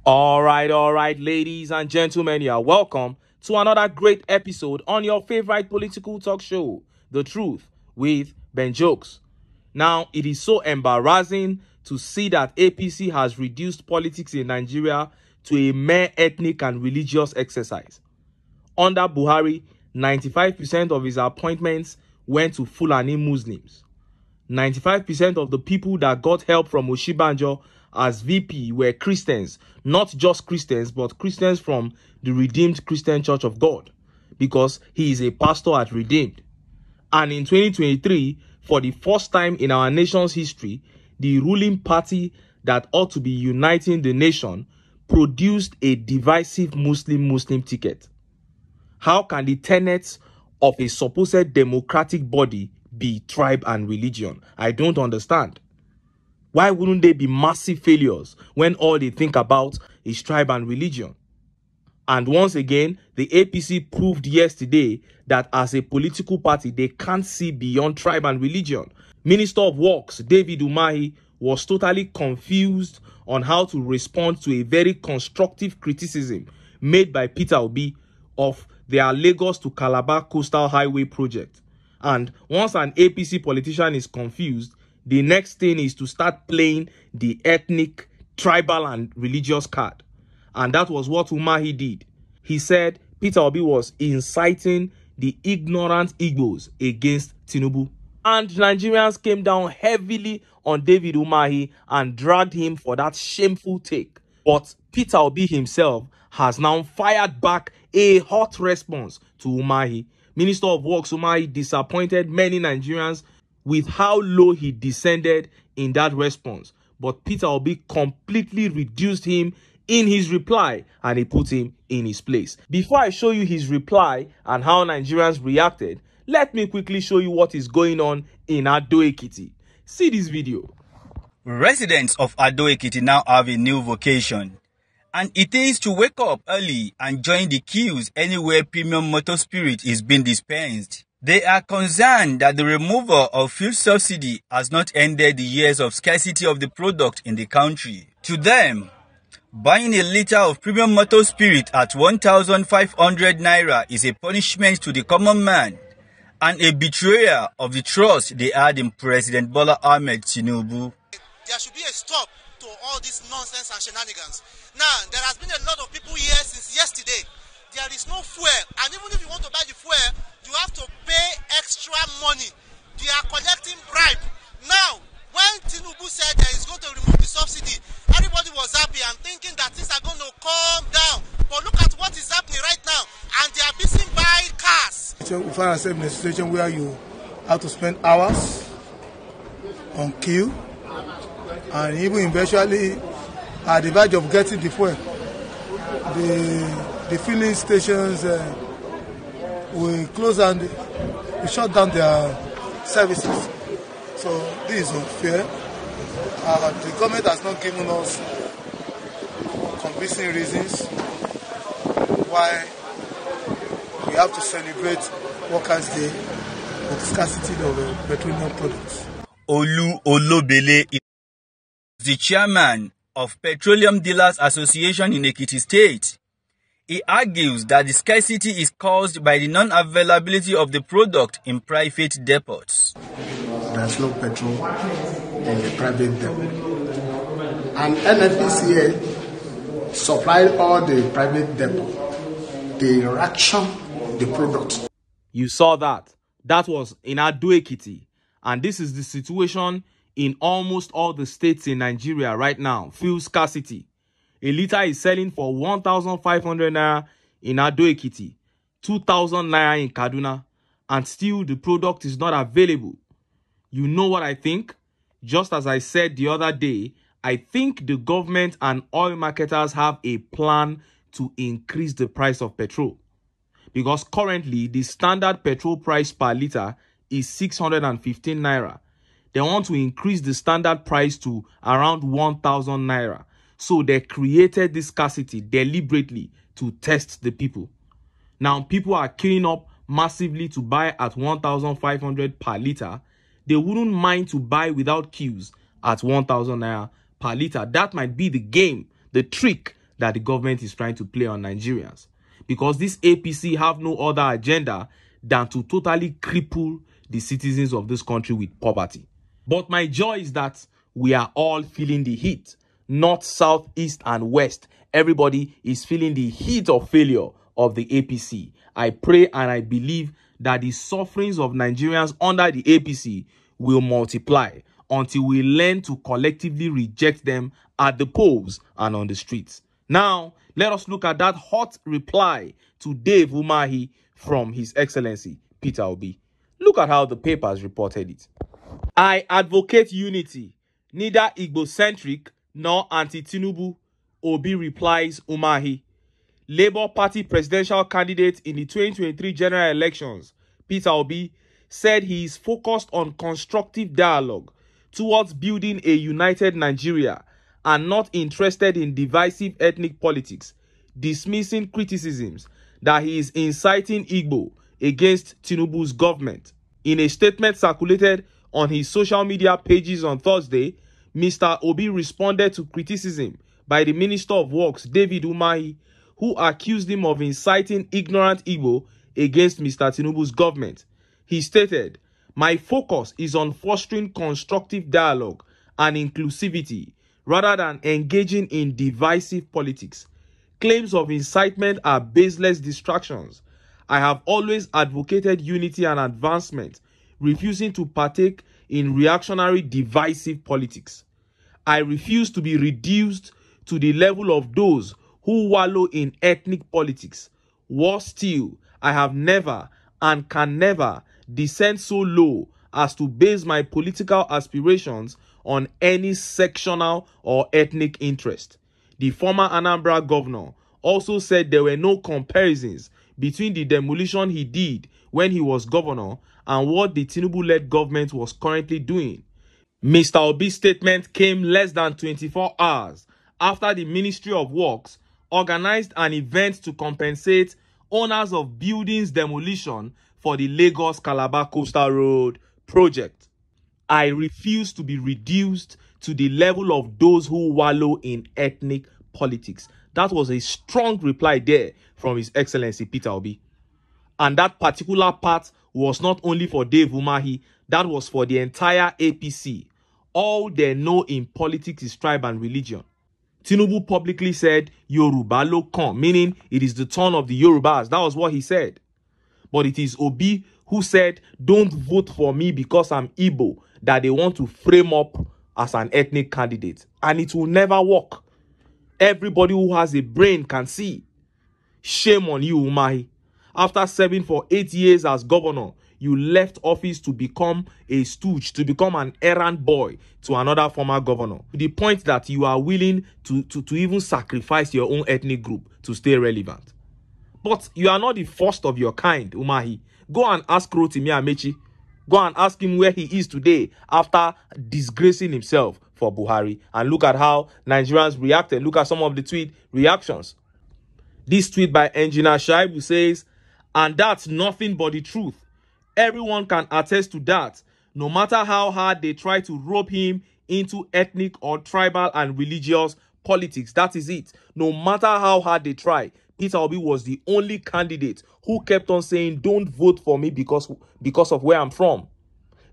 All right, ladies and gentlemen, you are welcome to another great episode on your favorite political talk show, The Truth with Ben Jokes. Now, it is so embarrassing to see that APC has reduced politics in Nigeria to a mere ethnic and religious exercise. Under Buhari, 95% of his appointments went to Fulani Muslims. 95% of the people that got help from Oshibanjo as VP were Christians, not just Christians, but Christians from the Redeemed Christian Church of God, because he is a pastor at Redeemed. And in 2023, for the first time in our nation's history, the ruling party that ought to be uniting the nation produced a divisive Muslim ticket. How can the tenets of a supposed democratic body be tribe and religion? I don't understand. Why wouldn't they be massive failures when all they think about is tribe and religion? And once again, the APC proved yesterday that as a political party, they can't see beyond tribe and religion. Minister of Works, David UMAHI, was totally confused on how to respond to a very constructive criticism made by Peter Obi of their Lagos to Calabar Coastal Highway project. And once an APC politician is confused, the next thing is to start playing the ethnic, tribal, and religious card. And that was what UMAHI did. He said Peter Obi was inciting the ignorant Igbos against TINUBU. And Nigerians came down heavily on David UMAHI and dragged him for that shameful take. But Peter Obi himself has now fired back a hot response to UMAHI. Minister of Works UMAHI disappointed many Nigerians with how low he descended in that response. But Peter Obi completely reduced him in his reply and he put him in his place. Before I show you his reply and how Nigerians reacted, let me quickly show you what is going on in Ado-Ekiti. See this video. Residents of Ado-Ekiti now have a new vocation, and it is to wake up early and join the queues anywhere premium motor spirit is being dispensed. They are concerned that the removal of fuel subsidy has not ended the years of scarcity of the product in the country. To them, buying a liter of premium motor spirit at 1,500 naira is a punishment to the common man and a betrayal of the trust they had in President Bola Ahmed TINUBU. There should be a stop to all this nonsense and shenanigans. Now, there has been a lot of people here since yesterday. There is no fuel, and even if you want to buy the fuel, you have to pay extra money. They are collecting bribe. Now, when TINUBU said that he's going to remove the subsidy, everybody was happy and thinking that things are going to calm down. But look at what is happening right now, and they are busy buying cars. We find ourselves in a situation where you have to spend hours on queue, and even eventually at the verge of getting the fuel. The filling stations will close and we shut down their services. So this is unfair. The government has not given us convincing reasons why we have to celebrate Workers' Day with the scarcity of petroleum products. Olu Olobele is the chairman of Petroleum Dealers Association in Ekiti State. He argues that the scarcity is caused by the non-availability of the product in private depots. There's no petrol in the private depot. And NFPCA supplied all the private depot. They ration the product. You saw that. That was in Ado-Ekiti. And this is the situation in almost all the states in Nigeria right now. Fuel scarcity. A liter is selling for 1,500 naira in Ado-Ekiti, 2,000 naira in Kaduna, and still the product is not available. You know what I think? Just as I said the other day, I think the government and oil marketers have a plan to increase the price of petrol. Because currently, the standard petrol price per liter is 615 naira. They want to increase the standard price to around 1,000 naira. So they created this scarcity deliberately to test the people. Now, people are queuing up massively to buy at 1,500 per liter. They wouldn't mind to buy without queues at 1,000 naira per liter. That might be the game, the trick that the government is trying to play on Nigerians. Because this APC have no other agenda than to totally cripple the citizens of this country with poverty. But my joy is that we are all feeling the heat. North, south, east, and west. Everybody is feeling the heat of failure of the APC. I pray and I believe that the sufferings of Nigerians under the APC will multiply until we learn to collectively reject them at the polls and on the streets. Now, let us look at that hot reply to Dave UMAHI from His Excellency Peter Obi. Look at how the papers reported it. I advocate unity, neither Igbo-centric nor anti-TINUBU, Obi replies UMAHI. Labour Party presidential candidate in the 2023 general elections, Peter Obi, said he is focused on constructive dialogue towards building a united Nigeria and not interested in divisive ethnic politics, dismissing criticisms that he is inciting Igbo against Tinubu's government. In a statement circulated on his social media pages on Thursday, Mr. Obi responded to criticism by the Minister of Works, David UMAHI, who accused him of inciting ignorant Igbo against Mr. Tinubu's government. He stated, "My focus is on fostering constructive dialogue and inclusivity rather than engaging in divisive politics. Claims of incitement are baseless distractions. I have always advocated unity and advancement, refusing to partake in reactionary divisive politics. I refuse to be reduced to the level of those who wallow in ethnic politics. Worse still, I have never and can never descend so low as to base my political aspirations on any sectional or ethnic interest." The former Anambra governor also said there were no comparisons between the demolition he did when he was governor and what the Tinubu-led government was currently doing. Mr. Obi's statement came less than 24 hours after the Ministry of Works organized an event to compensate owners of buildings demolition for the Lagos-Calabar Coastal Road project. I refuse to be reduced to the level of those who wallow in ethnic politics. That was a strong reply there from His Excellency Peter Obi. And that particular part was not only for Dave UMAHI, that was for the entire APC. All they know in politics is tribe and religion. Tinubu publicly said, Yoruba lo kan, meaning it is the turn of the Yorubas. That was what he said. But it is Obi who said, don't vote for me because I'm Igbo, that they want to frame up as an ethnic candidate. And it will never work. Everybody who has a brain can see. Shame on you, UMAHI. After serving for 8 years as governor, you left office to become a stooge, to become an errand boy to another former governor. To the point that you are willing to even sacrifice your own ethnic group to stay relevant. But you are not the first of your kind, UMAHI. Go and ask Rotimi Amechi. Go and ask him where he is today after disgracing himself for Buhari. And look at how Nigerians reacted. Look at some of the tweet reactions. This tweet by Engineer Shaibu says, "And that's nothing but the truth. Everyone can attest to that. No matter how hard they try to rope him into ethnic or tribal and religious politics, that is it. No matter how hard they try, Peter Obi was the only candidate who kept on saying, don't vote for me because of where I'm from.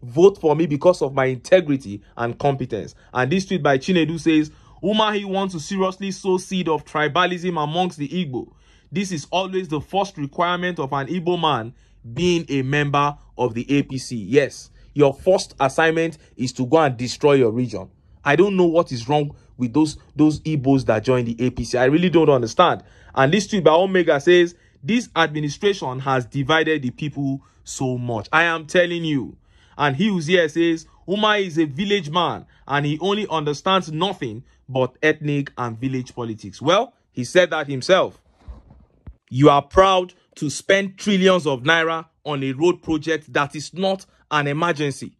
Vote for me because of my integrity and competence." And this tweet by Chinedu says, "UMAHI wants to seriously sow seed of tribalism amongst the Igbo. This is always the first requirement of an Igbo man being a member of the APC. Yes, your first assignment is to go and destroy your region." I don't know what is wrong with those Igbos that join the APC. I really don't understand. And this tweet by Omega says, "This administration has divided the people so much. I am telling you." And he who's here says, "UMAHI is a village man and he only understands nothing but ethnic and village politics." Well, he said that himself. You are proud to spend trillions of naira on a road project that is not an emergency.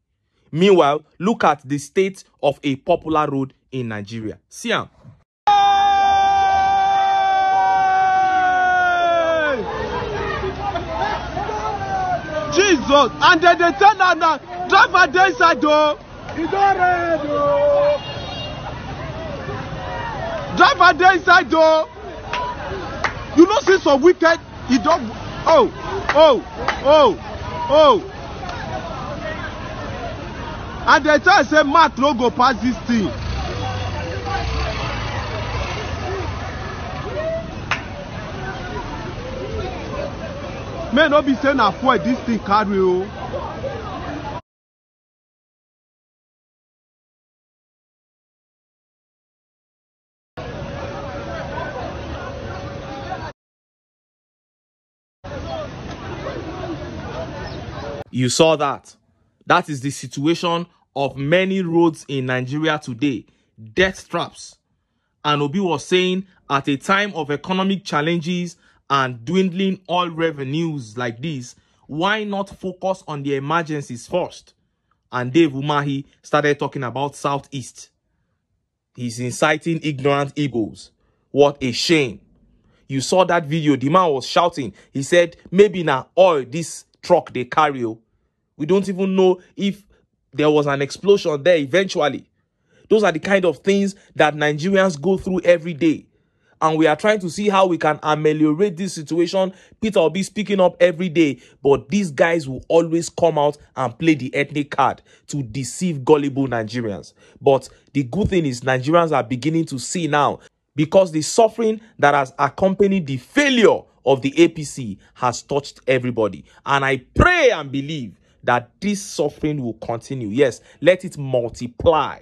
Meanwhile, look at the state of a popular road in Nigeria. See am. Jesus, and then they turn out now, driver dey inside though. Driver dey inside though. You know, see some wicked, he don't. And they try to say Mark no go pass this thing. May not be saying avoid this thing carry o. You saw that. That is the situation of many roads in Nigeria today. Death traps. And Obi was saying at a time of economic challenges and dwindling oil revenues like this, why not focus on the emergencies first? And Dave UMAHI started talking about Southeast. He's inciting ignorant Igbos. What a shame. You saw that video. The man was shouting. He said, maybe now oil this truck they carry. We don't even know if there was an explosion there eventually. Those are the kind of things that Nigerians go through every day. And we are trying to see how we can ameliorate this situation. Peter will be speaking up every day. But these guys will always come out and play the ethnic card to deceive gullible Nigerians. But the good thing is Nigerians are beginning to see now, because the suffering that has accompanied the failure of the APC has touched everybody. And I pray and believe that this suffering will continue. Yes, let it multiply.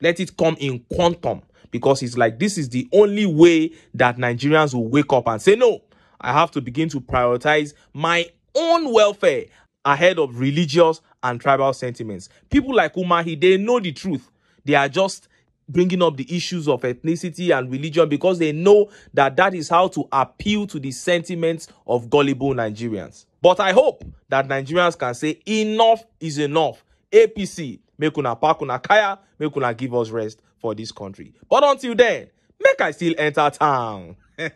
Let it come in quantum, because it's like this is the only way that Nigerians will wake up and say, no, I have to begin to prioritize my own welfare ahead of religious and tribal sentiments. People like UMAHI, they know the truth. They are just bringing up the issues of ethnicity and religion because they know that that is how to appeal to the sentiments of gullible Nigerians. But I hope that Nigerians can say enough is enough. APC, make una pack una kaya, make una give us rest for this country. But until then, make I still enter town. Make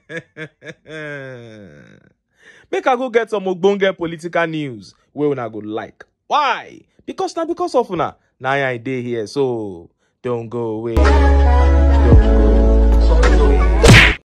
I go get some ogbonge political news where una go like. Why? Because now because of una. Now I day here, so don't go away. Don't go